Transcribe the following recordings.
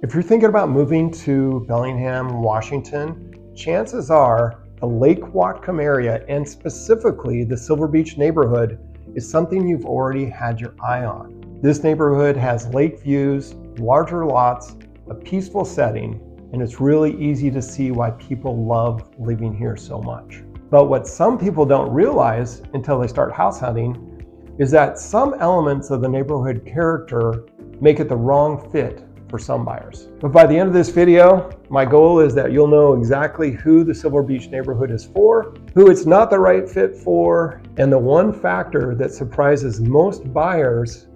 If you're thinking about moving to Bellingham, Washington, chances are the Lake Whatcom area, and specifically the Silver Beach neighborhood, is something you've already had your eye on. This neighborhood has lake views, larger lots, a peaceful setting, and it's really easy to see why people love living here so much. But what some people don't realize until they start house hunting is that some elements of the neighborhood character make it the wrong fit for some buyers. But by the end of this video, my goal is that you'll know exactly who the Silver Beach neighborhood is for, who it's not the right fit for, and the one factor that surprises most buyers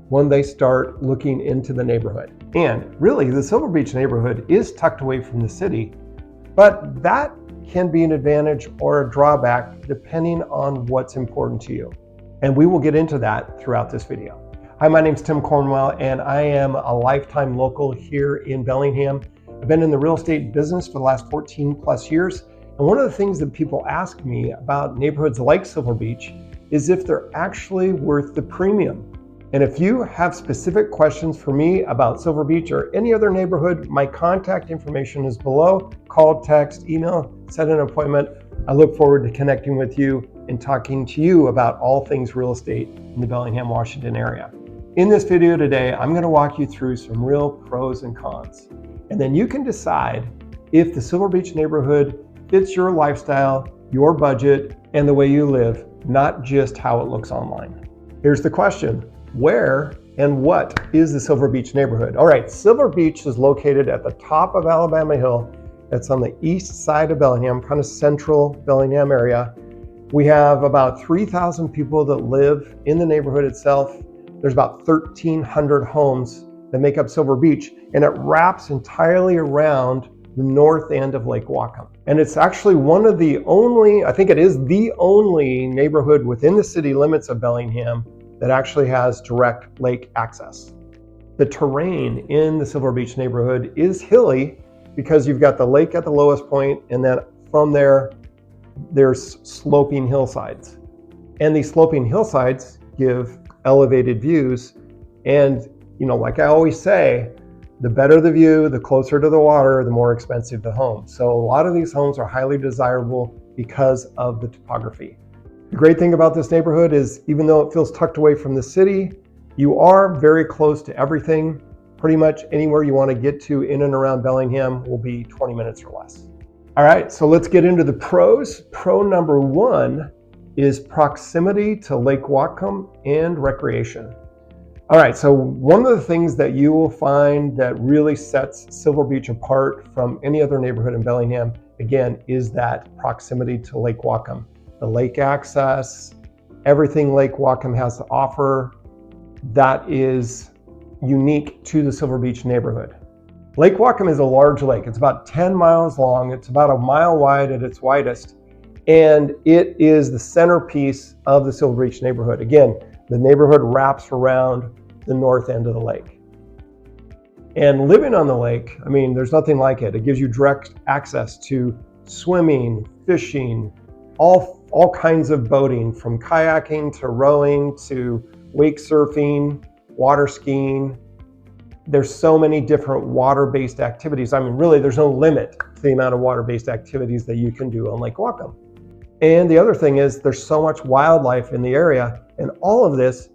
when they start looking into the neighborhood. And really, the Silver Beach neighborhood is tucked away from the city, but that can be an advantage or a drawback depending on what's important to you. And we will get into that throughout this video. Hi, my name's Tim Cornwell, and I am a lifetime local here in Bellingham. I've been in the real estate business for the last 14 plus years. And one of the things that people ask me about neighborhoods like Silver Beach is if they're actually worth the premium. And if you have specific questions for me about Silver Beach or any other neighborhood, my contact information is below. Call, text, email, set an appointment. I look forward to connecting with you and talking to you about all things real estate in the Bellingham, Washington area. In this video today, I'm going to walk you through some real pros and cons. And then you can decide if the Silver Beach neighborhood fits your lifestyle, your budget, and the way you live, not just how it looks online. Here's the question: where and what is the Silver Beach neighborhood? All right, Silver Beach is located at the top of Alabama Hill. It's on the east side of Bellingham, kind of central Bellingham area. We have about 3,000 people that live in the neighborhood itself. There's about 1,300 homes that make up Silver Beach, and it wraps entirely around the north end of Lake Whatcom. And it's actually one of the only, I think it is the only neighborhood within the city limits of Bellingham that actually has direct lake access. The terrain in the Silver Beach neighborhood is hilly because you've got the lake at the lowest point, and then from there, there's sloping hillsides. And these sloping hillsides give elevated views. And, like I always say, the better the view, the closer to the water, the more expensive the home. So a lot of these homes are highly desirable because of the topography. The great thing about this neighborhood is even though it feels tucked away from the city, you are very close to everything. Pretty much anywhere you want to get to in and around Bellingham will be 20 minutes or less. All right, so let's get into the pros. Pro number one is proximity to Lake Whatcom and recreation. All right, so one of the things that you will find that really sets Silver Beach apart from any other neighborhood in Bellingham, again, is that proximity to Lake Whatcom. The lake access, everything Lake Whatcom has to offer, that is unique to the Silver Beach neighborhood. Lake Whatcom is a large lake. It's about 10 miles long. It's about a mile wide at its widest. And it is the centerpiece of the Silver Beach neighborhood. Again, the neighborhood wraps around the north end of the lake. And living on the lake, there's nothing like it. It gives you direct access to swimming, fishing, all kinds of boating, from kayaking to rowing to wake surfing, water skiing. There's so many different water-based activities. Really, there's no limit to the amount of water-based activities that you can do on Lake Whatcom. And the other thing is there's so much wildlife in the area, and all of this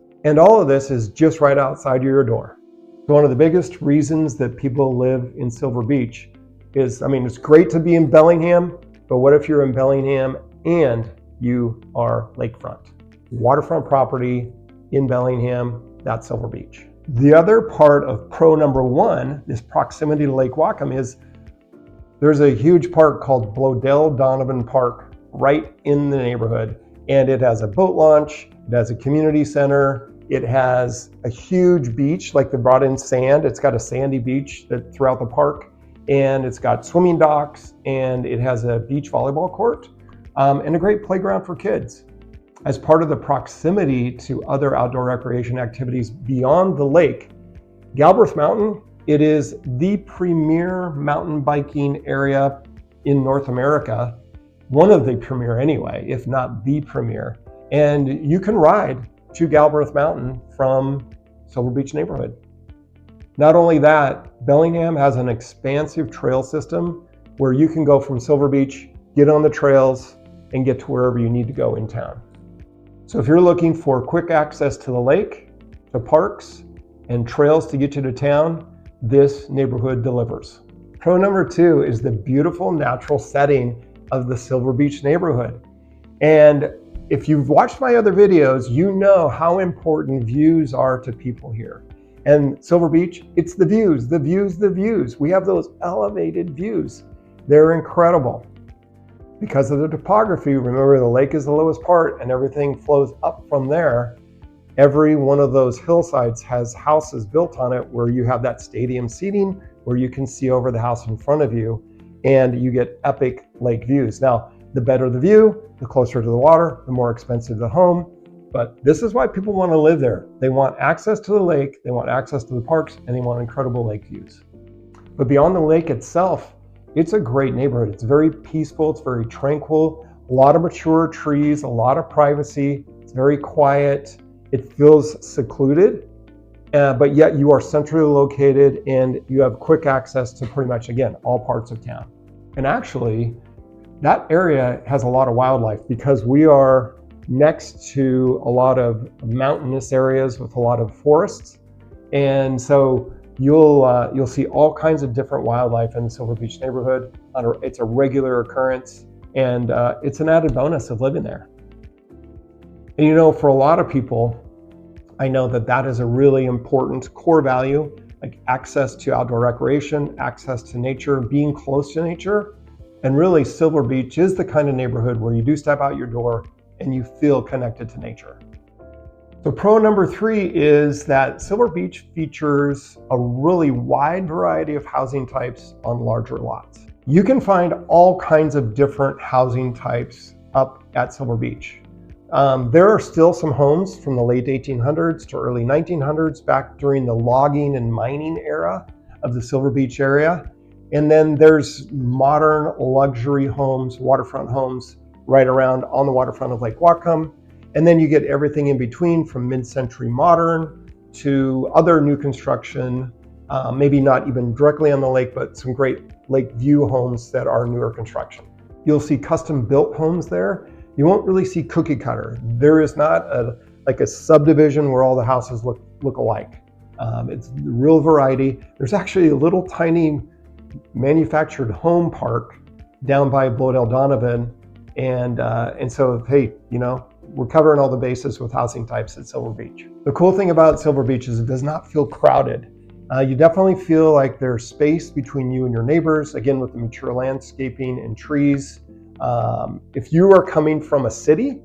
is just right outside your door. So one of the biggest reasons that people live in Silver Beach is, it's great to be in Bellingham, but what if you're in Bellingham and you are lakefront? Waterfront property in Bellingham, that's Silver Beach. The other part of pro number one, this proximity to Lake Whatcom, is there's a huge park called Blodell Donovan Park right in the neighborhood. And it has a boat launch, it has a community center, it has a huge beach, like they brought in sand. It's got a sandy beach throughout the park, and it's got swimming docks, and it has a beach volleyball court, and a great playground for kids. As part of the proximity to other outdoor recreation activities beyond the lake, Galbraith Mountain, it is the premier mountain biking area in North America. One of the premier anyway, if not the premier. And you can ride to Galbraith Mountain from Silver Beach neighborhood. Not only that, Bellingham has an expansive trail system where you can go from Silver Beach, get on the trails, and get to wherever you need to go in town. So if you're looking for quick access to the lake, to parks, and trails to get you to town, this neighborhood delivers. Pro number 2 is the beautiful natural setting of the Silver Beach neighborhood. And if you've watched my other videos, you know how important views are to people here. And Silver Beach, it's the views, the views, the views. We have those elevated views. They're incredible. Because of the topography, remember the lake is the lowest part and everything flows up from there. Every one of those hillsides has houses built on it where you have that stadium seating where you can see over the house in front of you and you get epic lake views. Now, the better the view, the closer to the water, the more expensive the home. But this is why people want to live there. They want access to the lake, they want access to the parks, and they want incredible lake views. But beyond the lake itself, it's a great neighborhood. It's very peaceful, it's very tranquil, a lot of mature trees, a lot of privacy, it's very quiet, it feels secluded, but yet you are centrally located and you have quick access to pretty much, again, all parts of town. And actually, that area has a lot of wildlife because we are next to a lot of mountainous areas with a lot of forests. And so you'll see all kinds of different wildlife in the Silver Beach neighborhood. It's a regular occurrence, and it's an added bonus of living there. And you know, for a lot of people, I know that is a really important core value, like access to outdoor recreation, access to nature, being close to nature. And really, Silver Beach is the kind of neighborhood where you do step out your door and you feel connected to nature. So pro number 3 is that Silver Beach features a really wide variety of housing types on larger lots. You can find all kinds of different housing types up at Silver Beach. There are still some homes from the late 1800s to early 1900s, back during the logging and mining era of the Silver Beach area. And then there's modern luxury homes, waterfront homes, right around on the waterfront of Lake Whatcom. And then you get everything in between, from mid-century modern to other new construction, maybe not even directly on the lake, but some great lake view homes that are newer construction. You'll see custom built homes there. You won't really see cookie cutter. There is not like a subdivision where all the houses look alike. It's real variety. There's actually a little tiny manufactured home park down by Blodell Donovan. And so, hey, you know, we're covering all the bases with housing types at Silver Beach. The cool thing about Silver Beach is it does not feel crowded. You definitely feel like there's space between you and your neighbors, again, with the mature landscaping and trees. If you are coming from a city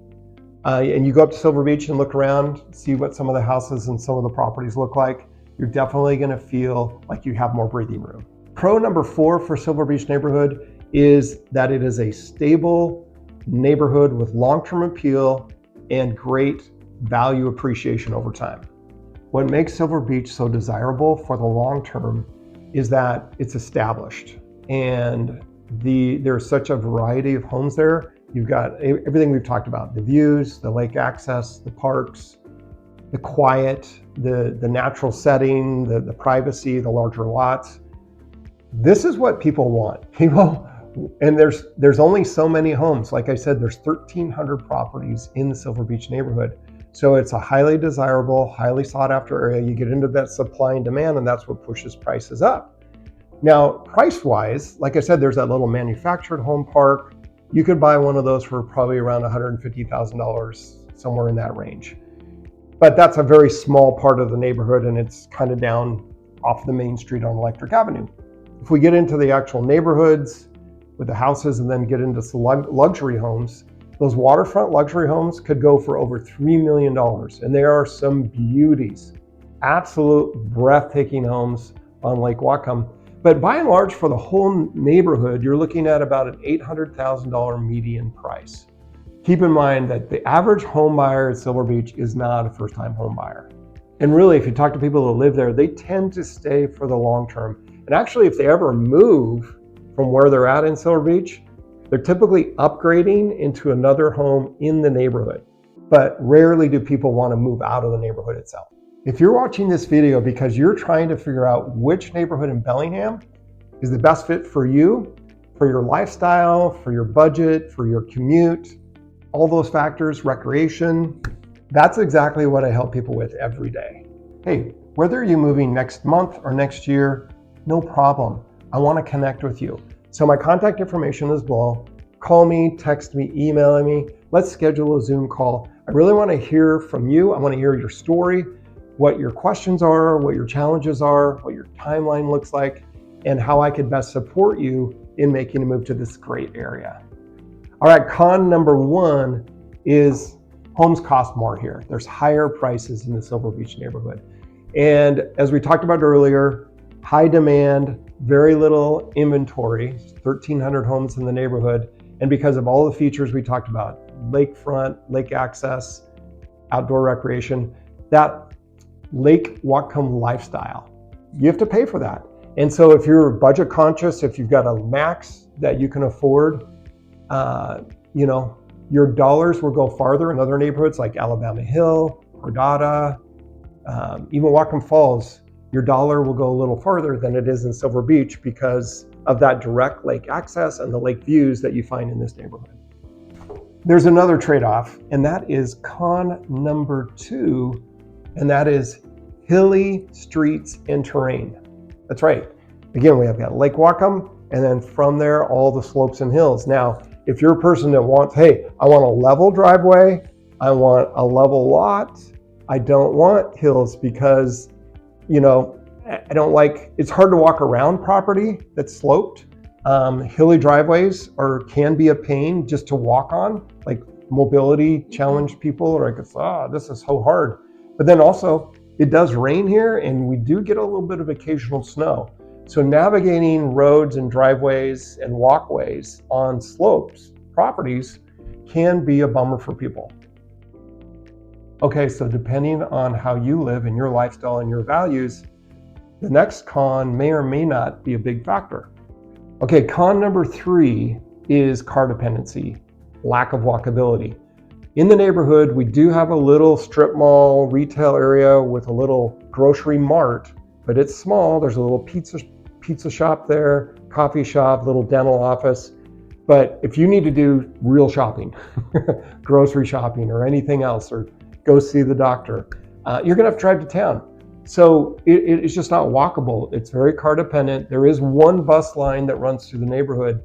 and you go up to Silver Beach and look around, see what some of the houses and some of the properties look like, you're definitely going to feel like you have more breathing room. Pro number 4 for Silver Beach neighborhood is that it is a stable neighborhood with long-term appeal and great value appreciation over time. What makes Silver Beach so desirable for the long term is that it's established, and there's such a variety of homes there. You've got everything we've talked about: the views, the lake access, the parks, the quiet, the natural setting, the privacy, the larger lots. This is what people want. And there's only so many homes. Like I said, there's 1,300 properties in the Silver Beach neighborhood. So it's a highly desirable, highly sought after area. You get into that supply and demand, and that's what pushes prices up. Now, price-wise, like I said, there's that little manufactured home park. You could buy one of those for probably around $150,000, somewhere in that range. But that's a very small part of the neighborhood, and it's kind of down off the main street on Electric Avenue. If we get into the actual neighborhoods with the houses and then get into some luxury homes, those waterfront luxury homes could go for over $3 million. And there are some beauties, absolute breathtaking homes on Lake Whatcom. But by and large, for the whole neighborhood, you're looking at about an $800,000 median price. Keep in mind that the average home buyer at Silver Beach is not a first-time home buyer. And really, if you talk to people who live there, they tend to stay for the long term. And actually, if they ever move from where they're at in Silver Beach, they're typically upgrading into another home in the neighborhood. But rarely do people want to move out of the neighborhood itself. If you're watching this video because you're trying to figure out which neighborhood in Bellingham is the best fit for you, for your lifestyle, for your budget, for your commute, all those factors, recreation, that's exactly what I help people with every day. Hey, whether you're moving next month or next year, no problem. I want to connect with you. So my contact information is below. Call me, text me, email me. Let's schedule a Zoom call. I really want to hear from you. I want to hear your story, what your questions are, what your challenges are, what your timeline looks like, and how I could best support you in making a move to this great area. All right, con number one is homes cost more here. There's higher prices in the Silver Beach neighborhood. And as we talked about earlier, high demand, very little inventory, 1,300 homes in the neighborhood. And because of all the features we talked about, lakefront, lake access, outdoor recreation, that Lake Whatcom lifestyle, you have to pay for that. And so if you're budget conscious, if you've got a max that you can afford, your dollars will go farther in other neighborhoods like Alabama Hill, Cordata, even Whatcom Falls. Your dollar will go a little farther than it is in Silver Beach because of that direct lake access and the lake views that you find in this neighborhood. There's another trade-off, and that is con number two, and that is hilly streets and terrain. That's right. Again, we have got Lake Whatcom, and then from there, all the slopes and hills. Now, if you're a person that wants, hey, I want a level driveway, I want a level lot, I don't want hills because, I don't like, it's hard to walk around property that's sloped. Hilly driveways can be a pain just to walk on, like mobility challenged people are like, this is so hard. But then also, it does rain here and we do get a little bit of occasional snow. So navigating roads and driveways and walkways on slopes, properties, can be a bummer for people. Okay, so depending on how you live and your lifestyle and your values, the next con may or may not be a big factor. Okay, con number three is car dependency, lack of walkability. In the neighborhood, we do have a little strip mall retail area with a little grocery mart, but it's small. There's a little pizza shop there, coffee shop, little dental office. But if you need to do real shopping, grocery shopping or anything else, or go see the doctor, you're gonna have to drive to town. So it's just not walkable. It's very car dependent. There is one bus line that runs through the neighborhood,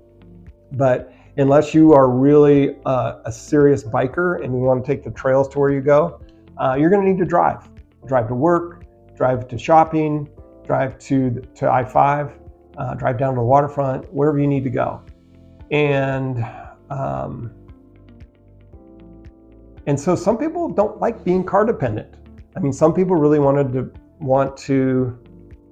but unless you are really a serious biker and you want to take the trails to where you go, you're going to need to drive to work, drive to shopping, drive to I-5, drive down to the waterfront, wherever you need to go. And so some people don't like being car dependent. I mean, some people really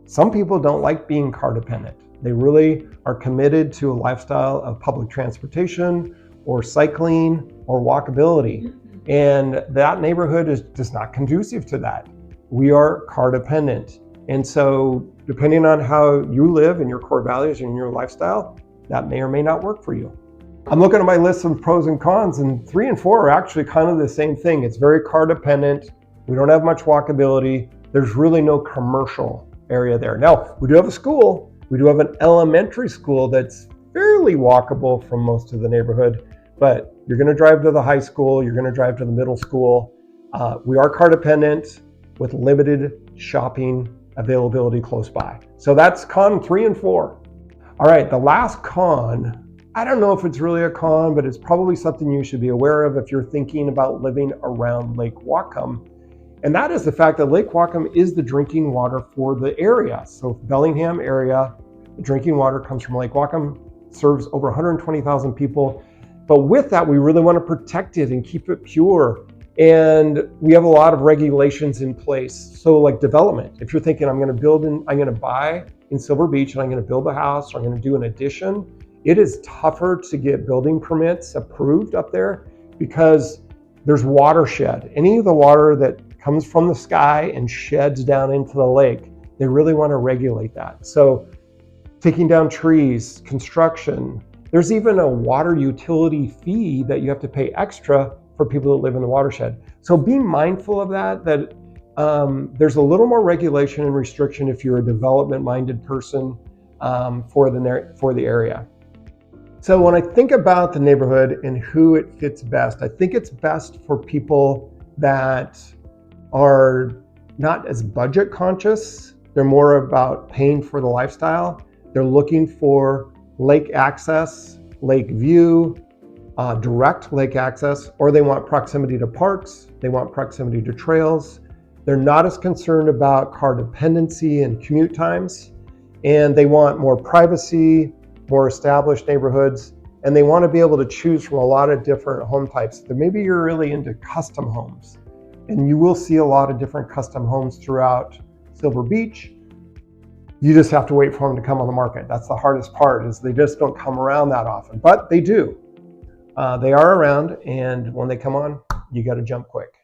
some people don't like being car dependent. They really are committed to a lifestyle of public transportation or cycling or walkability. And that neighborhood is just not conducive to that. We are car dependent. And so depending on how you live and your core values and your lifestyle, that may or may not work for you. I'm looking at my list of pros and cons, and 3 and 4 are actually kind of the same thing. It's very car dependent. We don't have much walkability. There's really no commercial area there. Now, we do have a school. We do have an elementary school that's fairly walkable from most of the neighborhood, but you're going to drive to the high school, you're going to drive to the middle school. We are car dependent with limited shopping availability close by. So that's con 3 and 4. All right, the last con, I don't know if it's really a con, but it's probably something you should be aware of if you're thinking about living around Lake Whatcom. And that is the fact that Lake Whatcom is the drinking water for the area. So Bellingham area, the drinking water comes from Lake Whatcom, serves over 120,000 people. But with that, we really want to protect it and keep it pure. And we have a lot of regulations in place. So like development, if you're thinking I'm going to buy in Silver Beach and I'm going to build a house or I'm going to do an addition, it is tougher to get building permits approved up there because there's watershed. Any of the water that comes from the sky and sheds down into the lake, they really want to regulate that. So taking down trees, construction, there's even a water utility fee that you have to pay extra for people that live in the watershed. So be mindful of that There's a little more regulation and restriction if you're a development-minded person for the area. So when I think about the neighborhood and who it fits best, I think it's best for people that are not as budget conscious. They're more about paying for the lifestyle. They're looking for lake access, lake view, direct lake access, or they want proximity to parks. They want proximity to trails. They're not as concerned about car dependency and commute times, and they want more privacy, more established neighborhoods, and they want to be able to choose from a lot of different home types. Maybe you're really into custom homes, and you will see a lot of different custom homes throughout Silver Beach. You just have to wait for them to come on the market. That's the hardest part, is they just don't come around that often, but they do. They are around, and when they come on, you got to jump quick.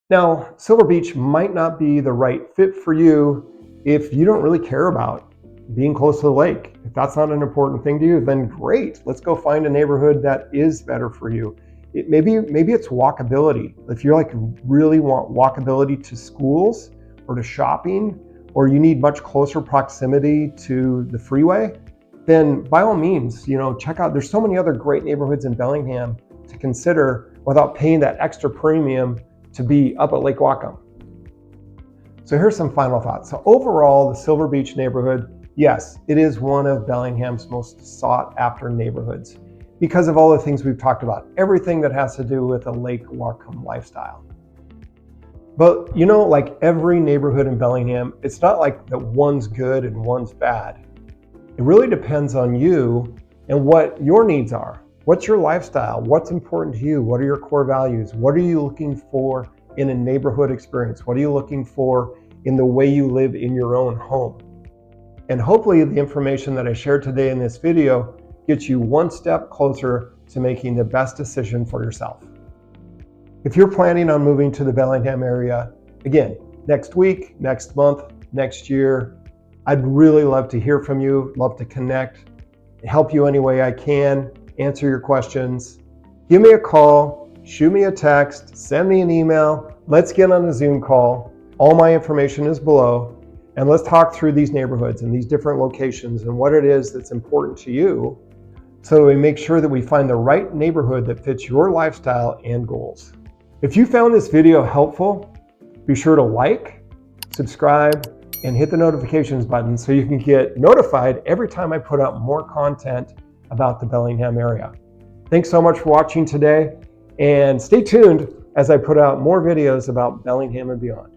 Now, Silver Beach might not be the right fit for you if you don't really care about being close to the lake. If that's not an important thing to you, then great. Let's go find a neighborhood that is better for you. Maybe it's walkability. If you really want walkability to schools or to shopping, or you need much closer proximity to the freeway, then by all means, check out. There's so many other great neighborhoods in Bellingham to consider without paying that extra premium to be up at Lake Whatcom. So here's some final thoughts. So overall, the Silver Beach neighborhood, yes, it is one of Bellingham's most sought after neighborhoods because of all the things we've talked about, everything that has to do with a Lake Whatcom lifestyle. But like every neighborhood in Bellingham, it's not like that one's good and one's bad. It really depends on you and what your needs are. What's your lifestyle? What's important to you? What are your core values? What are you looking for in a neighborhood experience? What are you looking for in the way you live in your own home? And hopefully the information that I shared today in this video gets you one step closer to making the best decision for yourself. If you're planning on moving to the Bellingham area, again, next week, next month, next year, I'd really love to hear from you, love to connect, help you any way I can, answer your questions. Give me a call, shoot me a text, send me an email. Let's get on a Zoom call. All my information is below, and let's talk through these neighborhoods and these different locations and what it is that's important to you, so we make sure that we find the right neighborhood that fits your lifestyle and goals. If you found this video helpful, be sure to like, subscribe, and hit the notifications button so you can get notified every time I put out more content about the Bellingham area. Thanks so much for watching today, and stay tuned as I put out more videos about Bellingham and beyond.